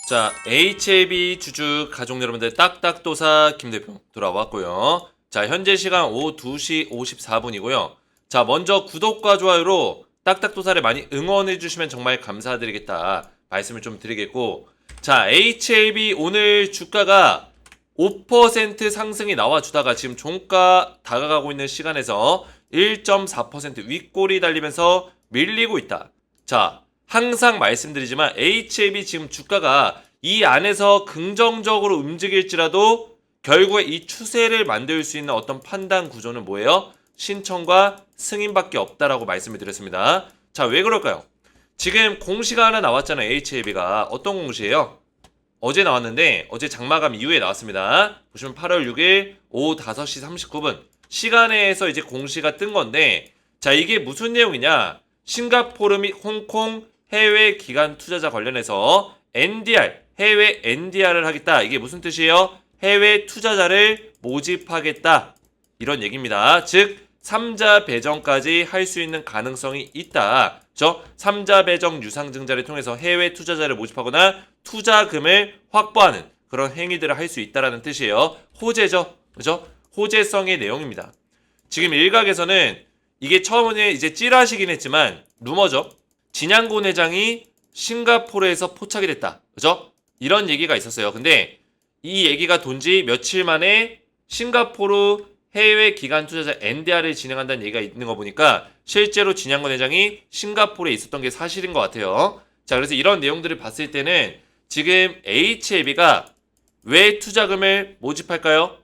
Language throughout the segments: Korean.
자, HLB 주주 가족 여러분들 딱딱도사 김대표 돌아왔고요. 자, 현재 시간 오후 2시 54분이고요. 자, 먼저 구독과 좋아요로 딱딱도사를 많이 응원해 주시면 정말 감사드리겠다 말씀을 좀 드리겠고, 자, HLB 오늘 주가가 5% 상승이 나와주다가 지금 종가 다가가고 있는 시간에서 1.4% 윗골이 달리면서 밀리고 있다. 자, 항상 말씀드리지만 HLB 지금 주가가 이 안에서 긍정적으로 움직일지라도 결국에 이 추세를 만들 수 있는 어떤 판단 구조는 뭐예요? 신청과 승인밖에 없다라고 말씀을 드렸습니다. 자, 왜 그럴까요? 지금 공시가 하나 나왔잖아요. HLB가 어떤 공시예요? 어제 나왔는데 어제 장마감 이후에 나왔습니다. 보시면 8월 6일 오후 5시 39분 시간에서 이제 공시가 뜬 건데, 자, 이게 무슨 내용이냐? 싱가포르 및 홍콩 해외 기관 투자자 관련해서 NDR, 해외 NDR을 하겠다. 이게 무슨 뜻이에요? 해외 투자자를 모집하겠다. 이런 얘기입니다. 즉 3자 배정까지 할 수 있는 가능성이 있다. 그렇죠? 3자 배정 유상증자를 통해서 해외 투자자를 모집하거나 투자금을 확보하는 그런 행위들을 할 수 있다라는 뜻이에요. 호재죠. 그렇죠? 호재성의 내용입니다. 지금 일각에서는 이게 처음에 이제 찌라시긴 했지만 루머죠. 진양곤 회장이 싱가포르에서 포착이 됐다. 그죠? 이런 얘기가 있었어요. 근데 이 얘기가 돈지 며칠 만에 싱가포르 해외 기관 투자자 NDR을 진행한다는 얘기가 있는 거 보니까 실제로 진양곤 회장이 싱가포르에 있었던 게 사실인 것 같아요. 자, 그래서 이런 내용들을 봤을 때는 지금 HLB가 왜 투자금을 모집할까요?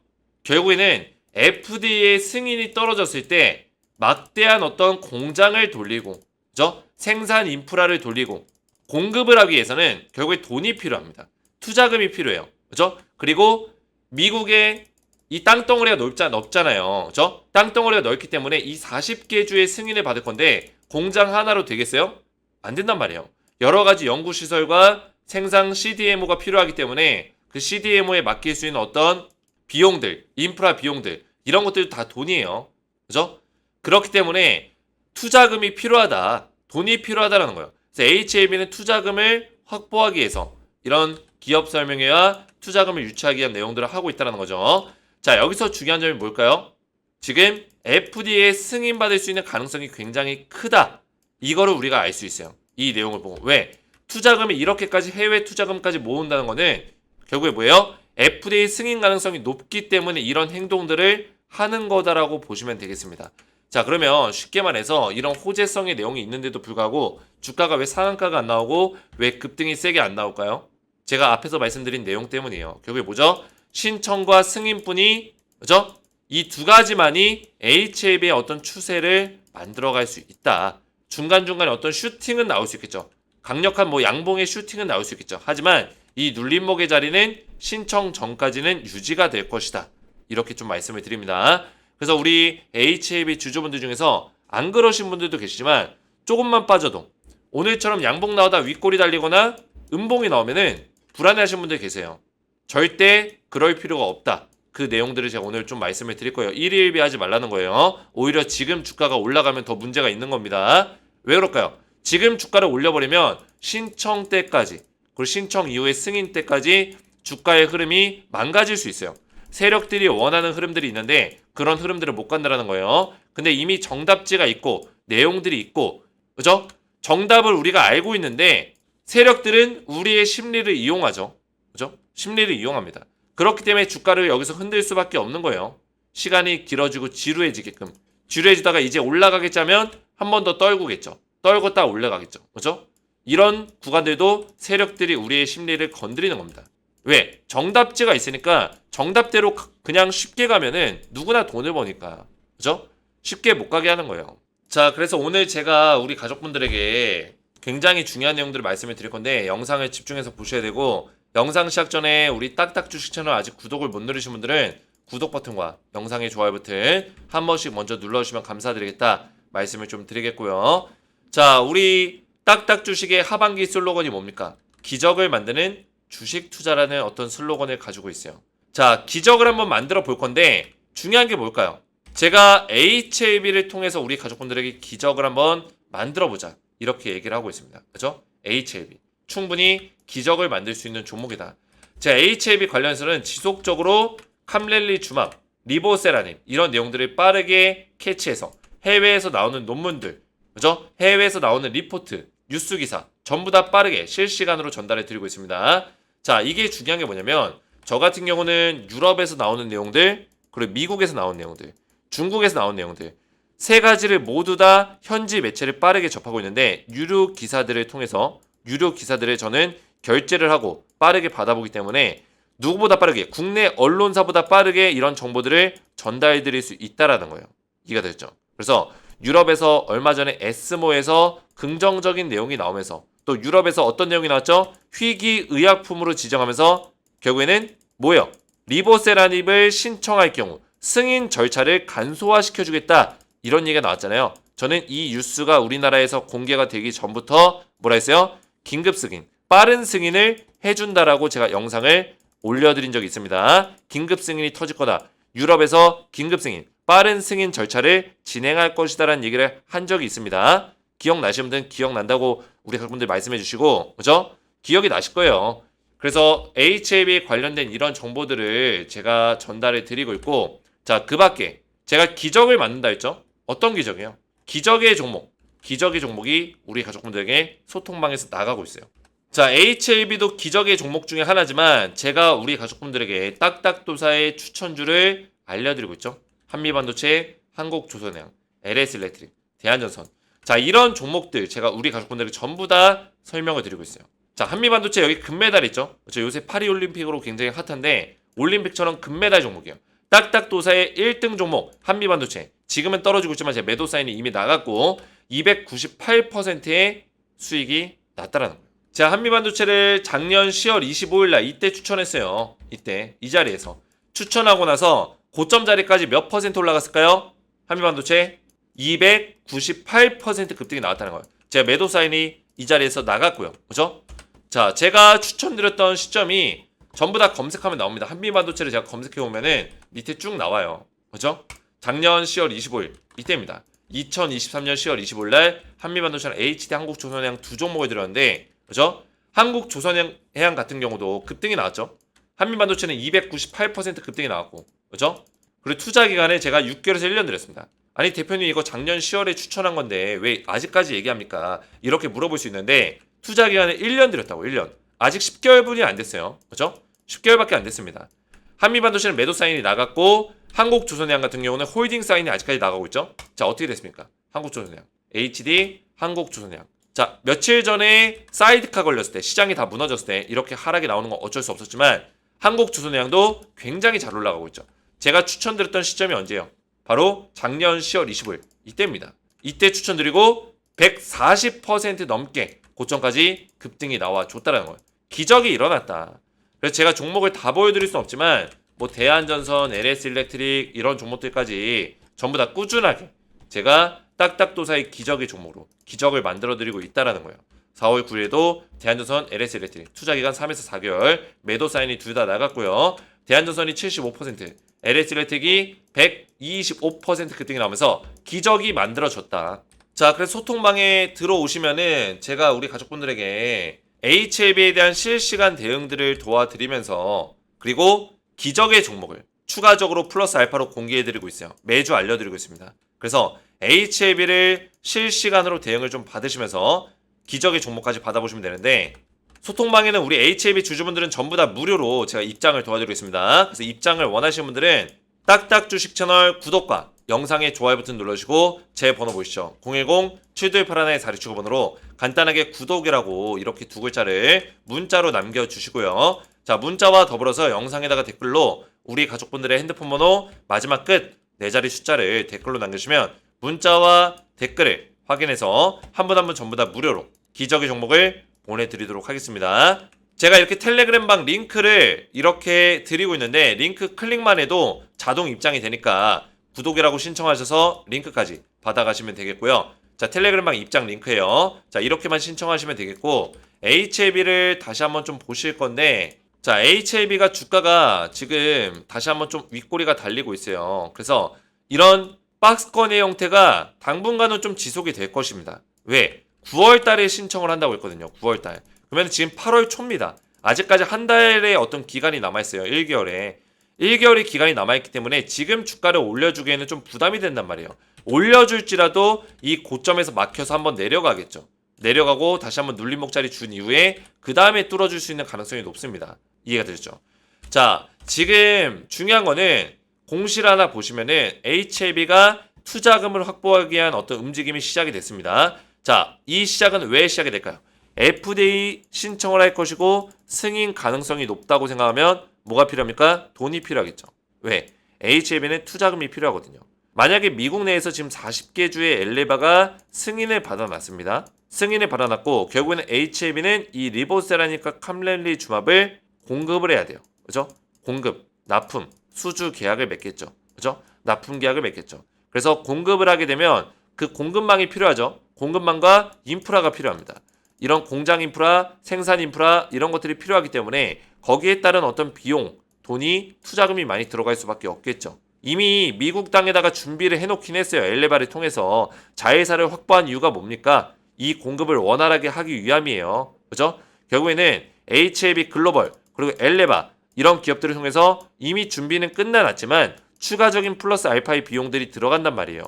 결국에는 FDA 승인이 떨어졌을 때 막대한 어떤 공장을 돌리고, 그죠? 생산 인프라를 돌리고 공급을 하기 위해서는 결국에 돈이 필요합니다. 투자금이 필요해요. 그죠? 그리고 미국의 이 땅덩어리가 넓잖아요. 그죠? 땅덩어리가 넓기 때문에 이 40개 주의 승인을 받을 건데 공장 하나로 되겠어요? 안 된단 말이에요. 여러 가지 연구시설과 생산 CDMO가 필요하기 때문에 그 CDMO에 맡길 수 있는 어떤 비용들, 인프라 비용들, 이런 것들도 다 돈이에요. 그죠? 그렇기 때문에 투자금이 필요하다. 돈이 필요하다라는 거예요. 그래서 HLB는 투자금을 확보하기 위해서 이런 기업 설명회와 투자금을 유치하기 위한 내용들을 하고 있다는 거죠. 자, 여기서 중요한 점이 뭘까요? 지금 FDA 승인받을 수 있는 가능성이 굉장히 크다. 이거를 우리가 알 수 있어요. 이 내용을 보고. 왜? 투자금이 이렇게까지 해외 투자금까지 모은다는 거는 결국에 뭐예요? FDA 승인 가능성이 높기 때문에 이런 행동들을 하는 거다라고 보시면 되겠습니다. 자, 그러면 쉽게 말해서 이런 호재성의 내용이 있는데도 불구하고 주가가 왜 상한가가 안 나오고 왜 급등이 세게 안 나올까요? 제가 앞에서 말씀드린 내용 때문이에요. 결국에 뭐죠? 신청과 승인뿐이, 그죠? 이 두 가지만이 HLB의 어떤 추세를 만들어갈 수 있다. 중간중간에 어떤 슈팅은 나올 수 있겠죠. 강력한 뭐 양봉의 슈팅은 나올 수 있겠죠. 하지만 이 눌림목의 자리는 신청 전까지는 유지가 될 것이다. 이렇게 좀 말씀을 드립니다. 그래서 우리 HLB 주주분들 중에서 안 그러신 분들도 계시지만 조금만 빠져도 오늘처럼 양봉 나오다 윗골이 달리거나 음봉이 나오면은 불안해하시는 분들 계세요. 절대 그럴 필요가 없다. 그 내용들을 제가 오늘 좀 말씀을 드릴 거예요. 일희일비하지 말라는 거예요. 오히려 지금 주가가 올라가면 더 문제가 있는 겁니다. 왜 그럴까요? 지금 주가를 올려버리면 신청 때까지, 그리고 신청 이후의 승인 때까지 주가의 흐름이 망가질 수 있어요. 세력들이 원하는 흐름들이 있는데 그런 흐름들을 못 간다라는 거예요. 근데 이미 정답지가 있고 내용들이 있고, 그죠? 정답을 우리가 알고 있는데 세력들은 우리의 심리를 이용하죠. 그죠? 심리를 이용합니다. 그렇기 때문에 주가를 여기서 흔들 수밖에 없는 거예요. 시간이 길어지고 지루해지게끔. 지루해지다가 이제 올라가겠지 하면 한 번 더 떨구겠죠. 떨궜다 올라가겠죠. 그죠? 이런 구간들도 세력들이 우리의 심리를 건드리는 겁니다. 왜? 정답지가 있으니까 정답대로 그냥 쉽게 가면은 누구나 돈을 버니까. 그죠? 쉽게 못 가게 하는 거예요. 자, 그래서 오늘 제가 우리 가족분들에게 굉장히 중요한 내용들을 말씀을 드릴 건데 영상을 집중해서 보셔야 되고, 영상 시작 전에 우리 딱딱 주식 채널 아직 구독을 못 누르신 분들은 구독 버튼과 영상의 좋아요 버튼 한 번씩 먼저 눌러주시면 감사드리겠다 말씀을 좀 드리겠고요. 자, 우리 딱딱 주식의 하반기 슬로건이 뭡니까? 기적을 만드는 주식 투자라는 어떤 슬로건을 가지고 있어요. 자, 기적을 한번 만들어 볼 건데 중요한 게 뭘까요? 제가 HLB를 통해서 우리 가족분들에게 기적을 한번 만들어 보자 이렇게 얘기를 하고 있습니다. 그죠? HLB. 충분히 기적을 만들 수 있는 종목이다. 제 HAB 관련해서는 지속적으로 캄렐리 주막, 리보세라닌 이런 내용들을 빠르게 캐치해서 해외에서 나오는 논문들, 그죠? 해외에서 나오는 리포트, 뉴스 기사 전부 다 빠르게 실시간으로 전달해 드리고 있습니다. 자, 이게 중요한 게 뭐냐면 저 같은 경우는 유럽에서 나오는 내용들, 그리고 미국에서 나오는 내용들, 중국에서 나오는 내용들 세 가지를 모두 다 현지 매체를 빠르게 접하고 있는데 유료 기사들을 통해서 유료 기사들을 저는 결제를 하고 빠르게 받아보기 때문에 누구보다 빠르게 국내 언론사보다 빠르게 이런 정보들을 전달해 드릴 수 있다라는 거예요. 이해가 되셨죠? 그래서 유럽에서 얼마 전에 에스모에서 긍정적인 내용이 나오면서 또 유럽에서 어떤 내용이 나왔죠? 희귀 의약품으로 지정하면서 결국에는 뭐예요? 리보세라닙을 신청할 경우 승인 절차를 간소화시켜주겠다 이런 얘기가 나왔잖아요. 저는 이 뉴스가 우리나라에서 공개가 되기 전부터 뭐라 했어요? 긴급 승인, 빠른 승인을 해준다라고 제가 영상을 올려드린 적이 있습니다. 긴급 승인이 터질 거다. 유럽에서 긴급 승인, 빠른 승인 절차를 진행할 것이다라는 얘기를 한 적이 있습니다. 기억나시는 분들은 기억난다고 우리 각분들 말씀해 주시고, 그죠? 기억이 나실 거예요. 그래서 HAB 관련된 이런 정보들을 제가 전달해 드리고 있고, 자, 그 밖에 제가 기적을 만든다 했죠? 어떤 기적이에요? 기적의 종목. 기적의 종목이 우리 가족분들에게 소통방에서 나가고 있어요. 자, HAB도 기적의 종목 중에 하나지만 제가 우리 가족분들에게 딱딱도사의 추천주를 알려드리고 있죠. 한미반도체, 한국조선해양, LS일렉트릭, 대한전선. 자, 이런 종목들 제가 우리 가족분들에게 전부 다 설명을 드리고 있어요. 자, 한미반도체 여기 금메달 있죠. 그렇죠? 요새 파리올림픽으로 굉장히 핫한데 올림픽처럼 금메달 종목이에요. 딱딱도사의 1등 종목 한미반도체. 지금은 떨어지고 있지만 제 매도 사인이 이미 나갔고 298%의 수익이 났다라는 거예요. 자, 한미반도체를 작년 10월 25일 날 이때 추천했어요. 이때 이 자리에서 추천하고 나서 고점 자리까지 몇 퍼센트 올라갔을까요? 한미반도체 298% 급등이 나왔다는 거예요. 제가 매도 사인이 이 자리에서 나갔고요. 그죠? 자, 제가 추천드렸던 시점이 전부 다 검색하면 나옵니다. 한미반도체를 제가 검색해보면은 밑에 쭉 나와요. 그죠? 작년 10월 25일 이때입니다. 2023년 10월 25일 날 한미반도체랑 HD 한국조선해양 두 종목을 들었는데, 그죠? 한국조선해양 같은 경우도 급등이 나왔죠. 한미반도체는 298% 급등이 나왔고, 그죠? 그리고 투자 기간에 제가 6개월에서 1년 드렸습니다. 아니 대표님 이거 작년 10월에 추천한 건데 왜 아직까지 얘기합니까? 이렇게 물어볼 수 있는데 투자 기간에 1년 드렸다고. 1년. 아직 10개월분이 안 됐어요. 그죠? 10개월밖에 안 됐습니다. 한미반도체는 매도 사인이 나갔고 한국조선해양 같은 경우는 홀딩 사인이 아직까지 나가고 있죠. 자, 어떻게 됐습니까? 한국조선해양, HD, 한국조선해양. 자, 며칠 전에 사이드카 걸렸을 때, 시장이 다 무너졌을 때 이렇게 하락이 나오는 건 어쩔 수 없었지만 한국조선해양도 굉장히 잘 올라가고 있죠. 제가 추천드렸던 시점이 언제예요? 바로 작년 10월 25일 이때입니다. 이때 추천드리고 140% 넘게 고점까지 급등이 나와줬다는 거예요. 기적이 일어났다. 그래서 제가 종목을 다 보여드릴 수는 없지만 뭐 대한전선, LS일렉트릭 이런 종목들까지 전부 다 꾸준하게 제가 딱딱도사의 기적의 종목으로 기적을 만들어드리고 있다는 거예요. 4월 9일에도 대한전선, LS일렉트릭 투자기간 3에서 4개월 매도 사인이 둘 다 나갔고요. 대한전선이 75%, LS일렉트릭이 125% 급등이 나오면서 기적이 만들어졌다. 자, 그래서 소통방에 들어오시면은 제가 우리 가족분들에게 HAB에 대한 실시간 대응들을 도와드리면서 그리고 기적의 종목을 추가적으로 플러스 알파로 공개해드리고 있어요. 매주 알려드리고 있습니다. 그래서 HAB를 실시간으로 대응을 좀 받으시면서 기적의 종목까지 받아보시면 되는데 소통방에는 우리 HAB 주주분들은 전부 다 무료로 제가 입장을 도와드리고 있습니다. 그래서 입장을 원하시는 분들은 딱딱 주식 채널 구독과 영상에 좋아요 버튼 눌러주시고 제 번호 보이시죠? 010-7281-4275 번호로 간단하게 구독이라고 이렇게 두 글자를 문자로 남겨주시고요. 자, 문자와 더불어서 영상에다가 댓글로 우리 가족분들의 핸드폰 번호 마지막 끝 4자리 숫자를 댓글로 남겨주시면 문자와 댓글을 확인해서 한 분 한 분 전부 다 무료로 기적의 종목을 보내드리도록 하겠습니다. 제가 이렇게 텔레그램방 링크를 이렇게 드리고 있는데 링크 클릭만 해도 자동 입장이 되니까 구독이라고 신청하셔서 링크까지 받아가시면 되겠고요. 자, 텔레그램방 입장 링크예요. 자, 이렇게만 신청하시면 되겠고 HAB를 다시 한번 좀 보실 건데 자, HAB가 주가가 지금 다시 한번 좀 윗꼬리가 달리고 있어요. 그래서 이런 박스권의 형태가 당분간은 좀 지속이 될 것입니다. 왜? 9월 달에 신청을 한다고 했거든요. 9월 달. 그럼 그러면 지금 8월 초입니다. 아직까지 한 달의 어떤 기간이 남아있어요. 1개월에. 1개월의 기간이 남아있기 때문에 지금 주가를 올려주기에는 좀 부담이 된단 말이에요. 올려줄지라도 이 고점에서 막혀서 한번 내려가겠죠. 내려가고 다시 한번 눌림목자리 준 이후에 그 다음에 뚫어줄 수 있는 가능성이 높습니다. 이해가 되죠? 자, 지금 중요한 거는 공실 하나 보시면은 HLB가 투자금을 확보하기 위한 어떤 움직임이 시작이 됐습니다. 자, 이 시작은 왜 시작이 될까요? FDA 신청을 할 것이고 승인 가능성이 높다고 생각하면 뭐가 필요합니까? 돈이 필요하겠죠. 왜? HLB는 투자금이 필요하거든요. 만약에 미국 내에서 지금 40개 주의 엘레바가 승인을 받아놨습니다. 승인을 받아놨고 결국에는 HLB는 이 리보세라니까 캄렐리 주합을 공급을 해야 돼요. 그죠? 공급, 납품, 수주 계약을 맺겠죠. 그죠? 납품 계약을 맺겠죠. 그래서 공급을 하게 되면 그 공급망이 필요하죠. 공급망과 인프라가 필요합니다. 이런 공장 인프라, 생산 인프라 이런 것들이 필요하기 때문에 거기에 따른 어떤 비용, 돈이 투자금이 많이 들어갈 수밖에 없겠죠. 이미 미국 땅에다가 준비를 해놓긴 했어요. 엘레바를 통해서 자회사를 확보한 이유가 뭡니까? 이 공급을 원활하게 하기 위함이에요. 그죠? 결국에는 HLB 글로벌 그리고 엘레바 이런 기업들을 통해서 이미 준비는 끝나놨지만 추가적인 플러스 알파의 비용들이 들어간단 말이에요.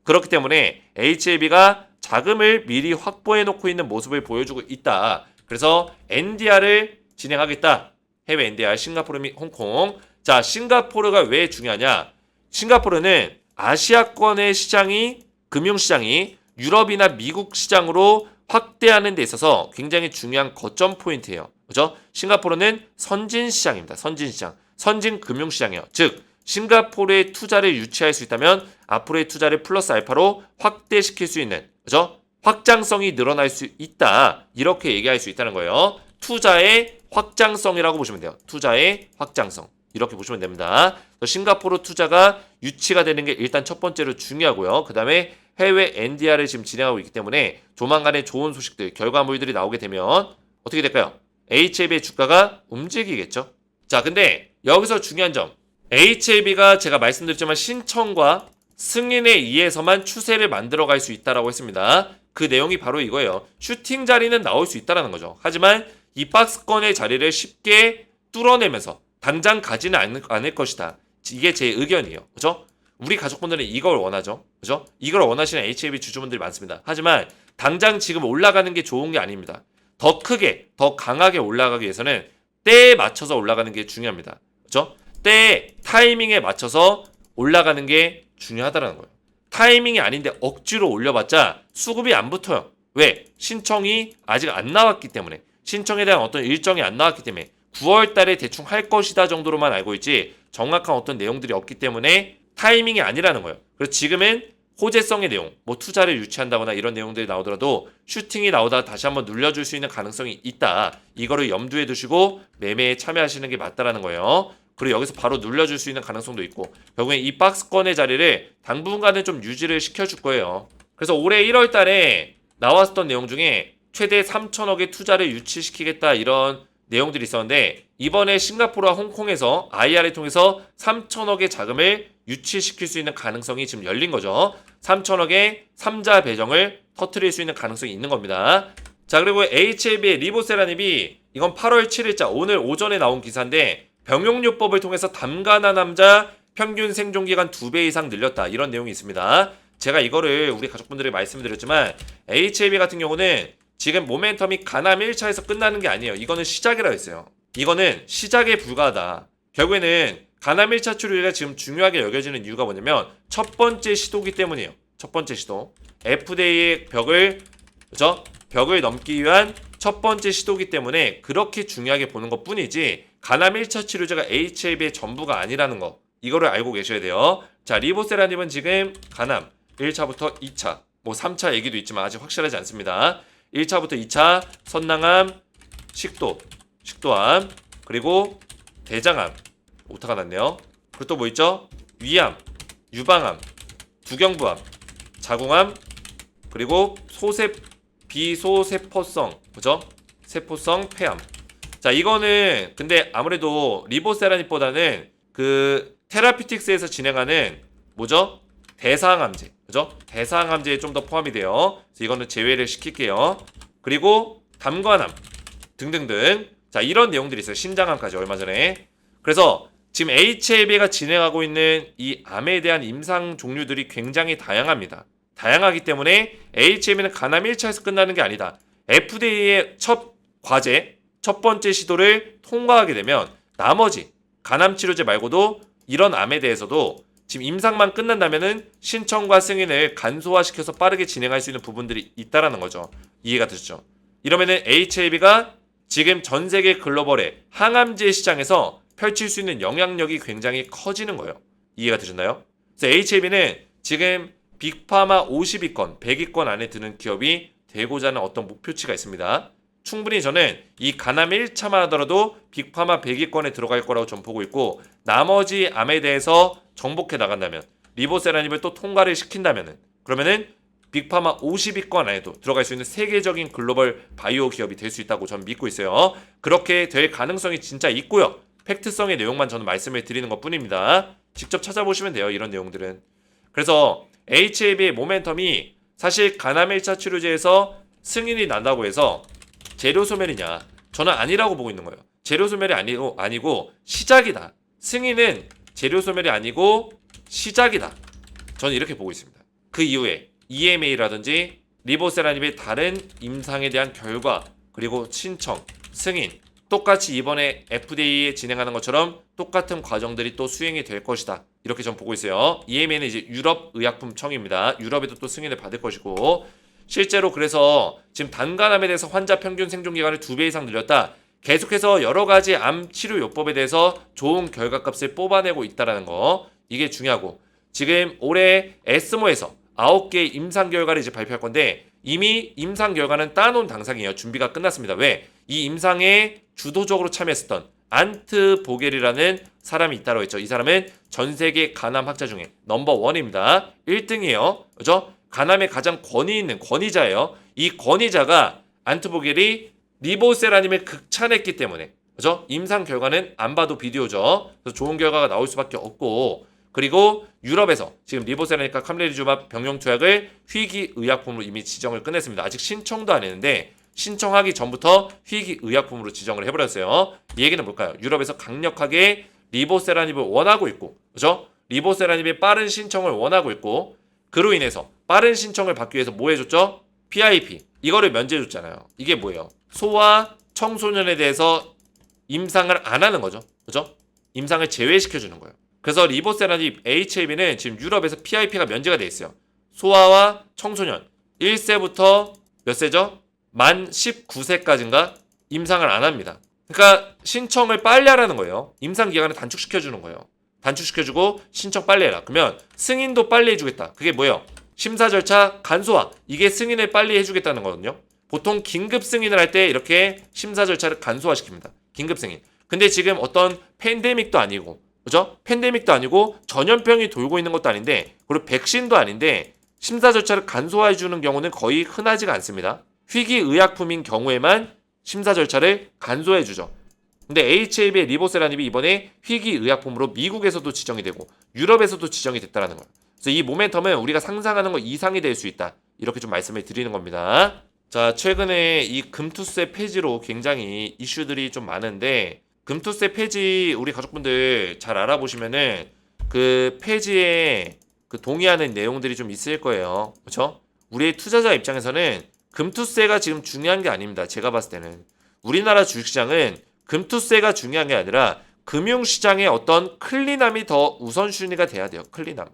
그렇기 때문에 HLB가 자금을 미리 확보해 놓고 있는 모습을 보여주고 있다. 그래서 NDR을 진행하겠다. 해외 NDR, 싱가포르 및 홍콩. 자, 싱가포르가 왜 중요하냐? 싱가포르는 아시아권의 시장이, 금융시장이 유럽이나 미국 시장으로 확대하는 데 있어서 굉장히 중요한 거점 포인트예요. 그죠? 싱가포르는 선진시장입니다. 선진시장. 선진 금융시장이에요. 즉, 싱가포르에 투자를 유치할 수 있다면 앞으로의 투자를 플러스 알파로 확대시킬 수 있는, 그죠? 확장성이 늘어날 수 있다. 이렇게 얘기할 수 있다는 거예요. 투자의 확장성이라고 보시면 돼요. 투자의 확장성. 이렇게 보시면 됩니다. 싱가포르 투자가 유치가 되는 게 일단 첫 번째로 중요하고요. 그 다음에 해외 NDR을 지금 진행하고 있기 때문에 조만간에 좋은 소식들, 결과물들이 나오게 되면 어떻게 될까요? HLB의 주가가 움직이겠죠. 자, 근데 여기서 중요한 점. HLB가 제가 말씀드렸지만 신청과 승인에 의해서만 추세를 만들어갈 수 있다라고 했습니다. 그 내용이 바로 이거예요. 슈팅 자리는 나올 수 있다라는 거죠. 하지만 이 박스권의 자리를 쉽게 뚫어내면서 당장 가지는 않을 것이다. 이게 제 의견이에요. 그죠? 우리 가족분들은 이걸 원하죠. 그죠? 이걸 원하시는 HLB 주주분들이 많습니다. 하지만 당장 지금 올라가는 게 좋은 게 아닙니다. 더 크게, 더 강하게 올라가기 위해서는 때에 맞춰서 올라가는 게 중요합니다. 그죠? 때에 타이밍에 맞춰서 올라가는 게 중요하다는 거예요. 타이밍이 아닌데 억지로 올려봤자 수급이 안 붙어요. 왜? 신청이 아직 안 나왔기 때문에. 신청에 대한 어떤 일정이 안 나왔기 때문에 9월 달에 대충 할 것이다 정도로만 알고 있지 정확한 어떤 내용들이 없기 때문에 타이밍이 아니라는 거예요. 그래서 지금은 호재성의 내용, 뭐 투자를 유치한다거나 이런 내용들이 나오더라도 슈팅이 나오다 다시 한번 눌려줄 수 있는 가능성이 있다. 이거를 염두에 두시고 매매에 참여하시는 게 맞다라는 거예요. 그리고 여기서 바로 눌려줄 수 있는 가능성도 있고 결국엔 이 박스권의 자리를 당분간은 좀 유지를 시켜줄 거예요. 그래서 올해 1월 달에 나왔었던 내용 중에 최대 3천억의 투자를 유치시키겠다 이런 내용들이 있었는데 이번에 싱가포르와 홍콩에서 IR을 통해서 3천억의 자금을 유치시킬 수 있는 가능성이 지금 열린 거죠. 3천억의 3자 배정을 터뜨릴 수 있는 가능성이 있는 겁니다. 자, 그리고 HLB의 리보세라닙이 이건 8월 7일자 오늘 오전에 나온 기사인데 병용요법을 통해서 담가난 남자 평균 생존기간 2배 이상 늘렸다. 이런 내용이 있습니다. 제가 이거를 우리 가족분들에게 말씀드렸지만 HLB 같은 경우는 지금 모멘텀이 가남 1차에서 끝나는 게 아니에요. 이거는 시작이라 했어요. 이거는 시작에 불과하다. 결국에는 가남 1차 추리가 지금 중요하게 여겨지는 이유가 뭐냐면 첫 번째 시도기 때문이에요. 첫 번째 시도. FDA의 벽을 넘기 위한 첫 번째 시도기 때문에 그렇게 중요하게 보는 것 뿐이지 가남 1차 치료제가 HLB의 전부가 아니라는 거 이거를 알고 계셔야 돼요. 자, 리보세라님은 지금 가남 1차부터 2차 뭐 3차 얘기도 있지만 아직 확실하지 않습니다. 1차부터 2차 선낭암, 식도암 그리고 대장암 오타가 났네요. 그리고 또 뭐 있죠? 위암, 유방암, 두경부암, 자궁암 그리고 비소세포성 그죠? 세포성 폐암. 자, 이거는 근데 아무래도 리보세라닙보다는 그 테라피틱스에서 진행하는 뭐죠? 대사항암제 그죠? 대사항암제에 좀 더 포함이 돼요. 그래서 이거는 제외를 시킬게요. 그리고 담관암 등등등. 자, 이런 내용들이 있어요. 신장암까지 얼마 전에. 그래서 지금 HLB가 진행하고 있는 이 암에 대한 임상 종류들이 굉장히 다양합니다. 다양하기 때문에 HLB는 간암 1차에서 끝나는 게 아니다. FDA의 첫 과제, 첫 번째 시도를 통과하게 되면 나머지 간암 치료제 말고도 이런 암에 대해서도 지금 임상만 끝난다면은 신청과 승인을 간소화시켜서 빠르게 진행할 수 있는 부분들이 있다라는 거죠. 이해가 되시죠? 이러면은 HLB가 지금 전 세계 글로벌의 항암제 시장에서 펼칠 수 있는 영향력이 굉장히 커지는 거예요. 이해가 되셨나요? 그래서 HLB는 지금 빅파마 50위권, 100위권 안에 드는 기업이 되고자 하는 어떤 목표치가 있습니다. 충분히 저는 이 간암 1차만 하더라도 빅파마 100위권에 들어갈 거라고 전 보고 있고, 나머지 암에 대해서 정복해 나간다면, 리보세라닙을 또 통과를 시킨다면은, 그러면은 빅파마 50위권 안에도 들어갈 수 있는 세계적인 글로벌 바이오 기업이 될 수 있다고 저는 믿고 있어요. 그렇게 될 가능성이 진짜 있고요. 팩트성의 내용만 저는 말씀을 드리는 것 뿐입니다. 직접 찾아보시면 돼요. 이런 내용들은. 그래서 HAB의 모멘텀이 사실 간암 1차 치료제에서 승인이 난다고 해서 재료 소멸이냐? 저는 아니라고 보고 있는 거예요. 재료 소멸이 아니고 시작이다. 승인은 재료 소멸이 아니고 시작이다. 저는 이렇게 보고 있습니다. 그 이후에 EMA라든지 리보세라닙의 다른 임상에 대한 결과, 그리고 신청, 승인, 똑같이 이번에 FDA에 진행하는 것처럼 똑같은 과정들이 또 수행이 될 것이다. 이렇게 전 보고 있어요. EMA는 이제 유럽 의약품청입니다. 유럽에도 또 승인을 받을 것이고, 실제로 그래서 지금 단간암에 대해서 환자 평균 생존 기간을 2배 이상 늘렸다. 계속해서 여러 가지 암 치료 요법에 대해서 좋은 결과값을 뽑아내고 있다라는 거, 이게 중요하고, 지금 올해 에스모에서 9개의 임상 결과를 이제 발표할 건데, 이미 임상 결과는 따놓은 당상이에요. 준비가 끝났습니다. 왜? 이 임상에 주도적으로 참여했었던 안트 보겔이라는 사람이 있다고 했죠. 이 사람은 전 세계 간암 학자 중에 넘버 1입니다. 1등이에요. 그죠? 간암에 가장 권위 있는 권위자예요. 이 권위자가 안트 보겔이 리보세라님을 극찬했기 때문에, 그죠? 임상 결과는 안 봐도 비디오죠. 그래서 좋은 결과가 나올 수밖에 없고, 그리고 유럽에서 지금 리보세라닙과 캄레리주맙 병용 투약을 희귀 의약품으로 이미 지정을 끝냈습니다. 아직 신청도 안 했는데 신청하기 전부터 희귀 의약품으로 지정을 해버렸어요. 이 얘기는 뭘까요? 유럽에서 강력하게 리보세라닙을 원하고 있고, 그죠? 리보세라닙의 빠른 신청을 원하고 있고, 그로 인해서 빠른 신청을 받기 위해서 뭐 해줬죠? PIP 이거를 면제해줬잖아요. 이게 뭐예요? 소아 청소년에 대해서 임상을 안 하는 거죠. 그죠? 임상을 제외시켜주는 거예요. 그래서 리보세라닙 HAB는 지금 유럽에서 PIP가 면제가 돼 있어요. 소아와 청소년 1세부터 몇 세죠? 만 19세까지인가 임상을 안 합니다. 그러니까 신청을 빨리 하라는 거예요. 임상 기간을 단축시켜주는 거예요. 단축시켜주고 신청 빨리 해라. 그러면 승인도 빨리 해주겠다. 그게 뭐예요? 심사 절차 간소화. 이게 승인을 빨리 해주겠다는 거거든요. 보통 긴급 승인을 할 때 이렇게 심사 절차를 간소화시킵니다. 긴급 승인. 근데 지금 어떤 팬데믹도 아니고, 그죠? 팬데믹도 아니고 전염병이 돌고 있는 것도 아닌데, 그리고 백신도 아닌데 심사 절차를 간소화해 주는 경우는 거의 흔하지가 않습니다. 희귀 의약품인 경우에만 심사 절차를 간소해 주죠. 근데 HAB의 리보세라닙이 이번에 희귀 의약품으로 미국에서도 지정이 되고 유럽에서도 지정이 됐다는 거예요. 그래서 이 모멘텀은 우리가 상상하는 것 이상이 될 수 있다. 이렇게 좀 말씀을 드리는 겁니다. 자, 최근에 이 금투세 폐지로 굉장히 이슈들이 좀 많은데, 금투세 폐지 우리 가족분들 잘 알아보시면은 그 폐지에 그 동의하는 내용들이 좀 있을 거예요. 그렇죠? 우리 투자자 입장에서는 금투세가 지금 중요한 게 아닙니다. 제가 봤을 때는 우리나라 주식시장은 금투세가 중요한 게 아니라 금융시장의 어떤 클린함이 더 우선순위가 돼야 돼요. 클린함.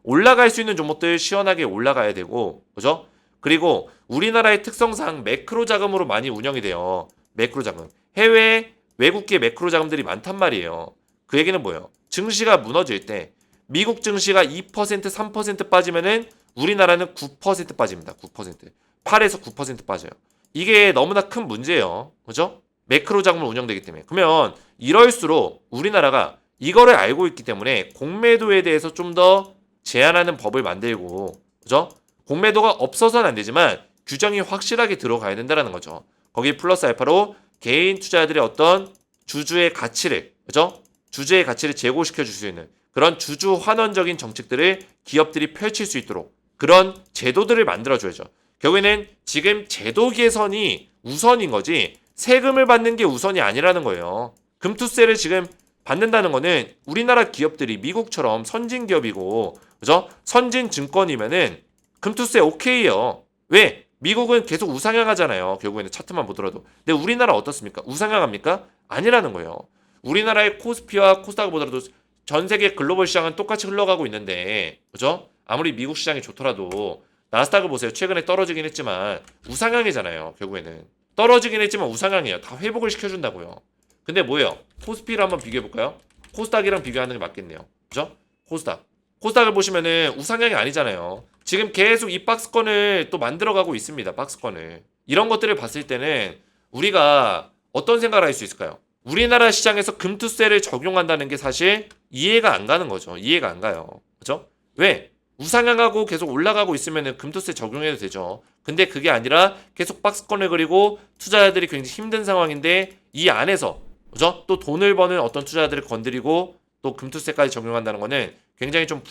올라갈 수 있는 종목들 시원하게 올라가야 되고, 그죠? 그리고 우리나라의 특성상 매크로 자금으로 많이 운영이 돼요. 매크로 자금. 해외 외국계 매크로 자금들이 많단 말이에요. 그 얘기는 뭐예요? 증시가 무너질 때 미국 증시가 2%, 3% 빠지면은 우리나라는 9% 빠집니다. 9%. 8에서 9% 빠져요. 이게 너무나 큰 문제예요. 그죠? 매크로 자금으로 운영되기 때문에. 그러면 이럴수록 우리나라가 이거를 알고 있기 때문에 공매도에 대해서 좀 더 제한하는 법을 만들고, 그죠? 공매도가 없어서는 안 되지만 규정이 확실하게 들어가야 된다는 거죠. 거기 플러스 알파로 개인 투자자들의 어떤 주주의 가치를, 그죠? 주주의 가치를 제고시켜 줄 수 있는 그런 주주 환원적인 정책들을 기업들이 펼칠 수 있도록 그런 제도들을 만들어줘야죠. 결국에는 지금 제도 개선이 우선인 거지 세금을 받는 게 우선이 아니라는 거예요. 금투세를 지금 받는다는 거는 우리나라 기업들이 미국처럼 선진 기업이고, 그죠? 선진 증권이면은 금투세 오케이요. 왜? 미국은 계속 우상향하잖아요. 결국에는 차트만 보더라도. 근데 우리나라 어떻습니까? 우상향합니까? 아니라는 거예요. 우리나라의 코스피와 코스닥을 보더라도 전 세계 글로벌 시장은 똑같이 흘러가고 있는데, 그죠? 아무리 미국 시장이 좋더라도 나스닥을 보세요. 최근에 떨어지긴 했지만 우상향이잖아요. 결국에는 떨어지긴 했지만 우상향이에요. 다 회복을 시켜준다고요. 근데 뭐예요? 코스피를 한번 비교해볼까요? 코스닥이랑 비교하는 게 맞겠네요. 그죠? 코스닥을 보시면은 우상향이 아니잖아요. 지금 계속 이 박스권을 또 만들어가고 있습니다. 박스권을. 이런 것들을 봤을 때는 우리가 어떤 생각을 할 수 있을까요? 우리나라 시장에서 금투세를 적용한다는 게 사실 이해가 안 가는 거죠. 이해가 안 가요. 그죠? 왜? 우상향하고 계속 올라가고 있으면 금투세 적용해도 되죠. 근데 그게 아니라 계속 박스권을 그리고 투자자들이 굉장히 힘든 상황인데 이 안에서, 그죠? 또 돈을 버는 어떤 투자자들을 건드리고 또 금투세까지 적용한다는 거는 굉장히 좀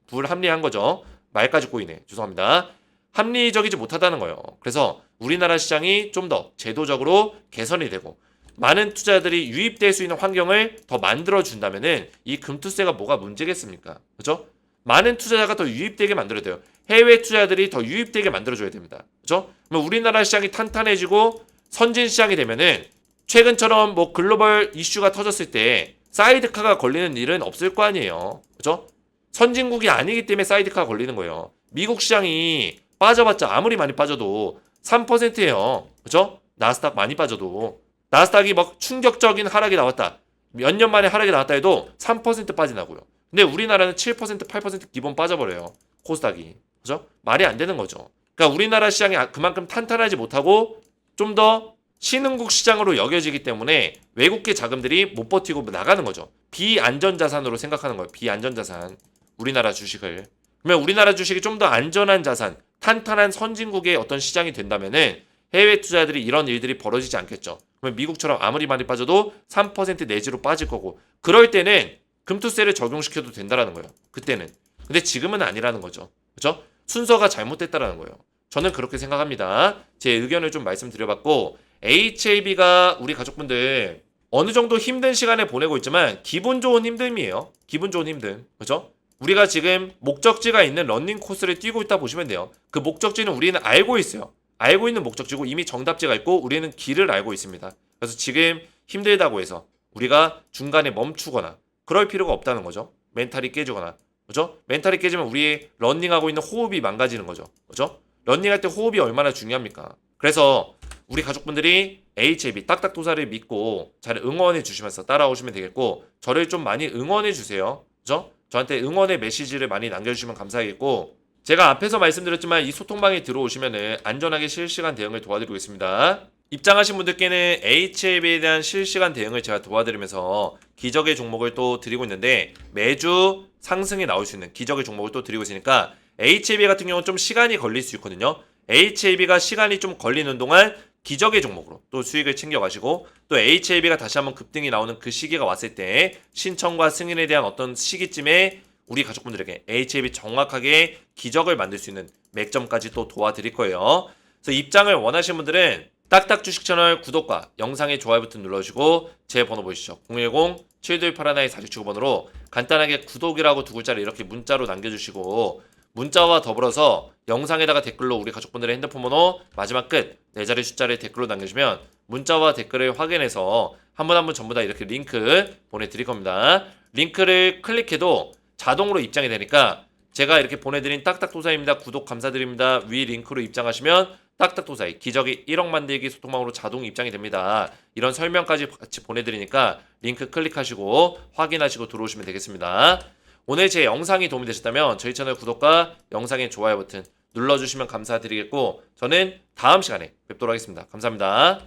불합리한 거죠. 말까지 꼬이네. 죄송합니다. 합리적이지 못하다는 거예요. 그래서 우리나라 시장이 좀 더 제도적으로 개선이 되고 많은 투자자들이 유입될 수 있는 환경을 더 만들어준다면은 이 금투세가 뭐가 문제겠습니까? 그죠? 많은 투자자가 더 유입되게 만들어야 돼요. 해외 투자자들이 더 유입되게 만들어줘야 됩니다. 그죠? 그럼 우리나라 시장이 탄탄해지고 선진 시장이 되면은 최근처럼 뭐 글로벌 이슈가 터졌을 때 사이드카가 걸리는 일은 없을 거 아니에요. 그죠? 선진국이 아니기 때문에 사이드카가 걸리는 거예요. 미국 시장이 빠져봤자 아무리 많이 빠져도 3%예요. 그죠? 나스닥 많이 빠져도. 나스닥이 막 충격적인 하락이 나왔다. 몇 년 만에 하락이 나왔다 해도 3% 빠지나고요. 근데 우리나라는 7%, 8% 기본 빠져버려요. 코스닥이. 그죠? 말이 안 되는 거죠. 그러니까 우리나라 시장이 그만큼 탄탄하지 못하고 좀 더 신흥국 시장으로 여겨지기 때문에 외국계 자금들이 못 버티고 나가는 거죠. 비안전자산으로 생각하는 거예요. 비안전자산. 우리나라 주식을. 그러면 우리나라 주식이 좀 더 안전한 자산, 탄탄한 선진국의 어떤 시장이 된다면은 해외 투자들이 이런 일들이 벌어지지 않겠죠. 그러면 미국처럼 아무리 많이 빠져도 3% 내지로 빠질 거고 그럴 때는 금투세를 적용시켜도 된다라는 거예요. 그때는. 근데 지금은 아니라는 거죠. 그죠? 순서가 잘못됐다라는 거예요. 저는 그렇게 생각합니다. 제 의견을 좀 말씀드려봤고 HAB가 우리 가족분들 어느 정도 힘든 시간을 보내고 있지만 기분 좋은 힘듦이에요. 기분 좋은 힘듦. 그죠? 우리가 지금 목적지가 있는 러닝 코스를 뛰고 있다 보시면 돼요. 그 목적지는 우리는 알고 있어요. 알고 있는 목적지고 이미 정답지가 있고 우리는 길을 알고 있습니다. 그래서 지금 힘들다고 해서 우리가 중간에 멈추거나 그럴 필요가 없다는 거죠. 멘탈이 깨지거나. 그죠? 멘탈이 깨지면 우리 러닝하고 있는 호흡이 망가지는 거죠. 그죠? 러닝할 때 호흡이 얼마나 중요합니까? 그래서 우리 가족분들이 HAB 딱딱도사를 믿고 잘 응원해 주시면서 따라오시면 되겠고 저를 좀 많이 응원해 주세요. 그죠? 저한테 응원의 메시지를 많이 남겨주시면 감사하겠고 제가 앞에서 말씀드렸지만 이 소통방에 들어오시면 안전하게 실시간 대응을 도와드리고 있습니다. 입장하신 분들께는 HAB에 대한 실시간 대응을 제가 도와드리면서 기적의 종목을 또 드리고 있는데 매주 상승이 나올 수 있는 기적의 종목을 또 드리고 있으니까 HAB 같은 경우는 좀 시간이 걸릴 수 있거든요. HAB가 시간이 좀 걸리는 동안 기적의 종목으로 또 수익을 챙겨가시고 또 HAB가 다시 한번 급등이 나오는 그 시기가 왔을 때 신청과 승인에 대한 어떤 시기쯤에 우리 가족분들에게 HAB 정확하게 기적을 만들 수 있는 맥점까지 또 도와드릴 거예요. 그래서 입장을 원하시는 분들은 딱딱 주식 채널 구독과 영상의 좋아요 버튼 눌러주시고 제 번호 보이시죠? 010-7281-4675번으로 간단하게 구독이라고 두 글자를 이렇게 문자로 남겨주시고 문자와 더불어서 영상에다가 댓글로 우리 가족분들의 핸드폰 번호 마지막 끝 4자리 숫자를 댓글로 남겨주시면 문자와 댓글을 확인해서 한 분 한 분 전부 다 이렇게 링크 보내드릴 겁니다. 링크를 클릭해도 자동으로 입장이 되니까 제가 이렇게 보내드린 딱딱도사입니다. 구독 감사드립니다. 위 링크로 입장하시면 딱딱도사의 기적이 1억 만들기 소통방으로 자동 입장이 됩니다. 이런 설명까지 같이 보내드리니까 링크 클릭하시고 확인하시고 들어오시면 되겠습니다. 오늘 제 영상이 도움이 되셨다면 저희 채널 구독과 영상의 좋아요 버튼 눌러주시면 감사드리겠고 저는 다음 시간에 뵙도록 하겠습니다. 감사합니다.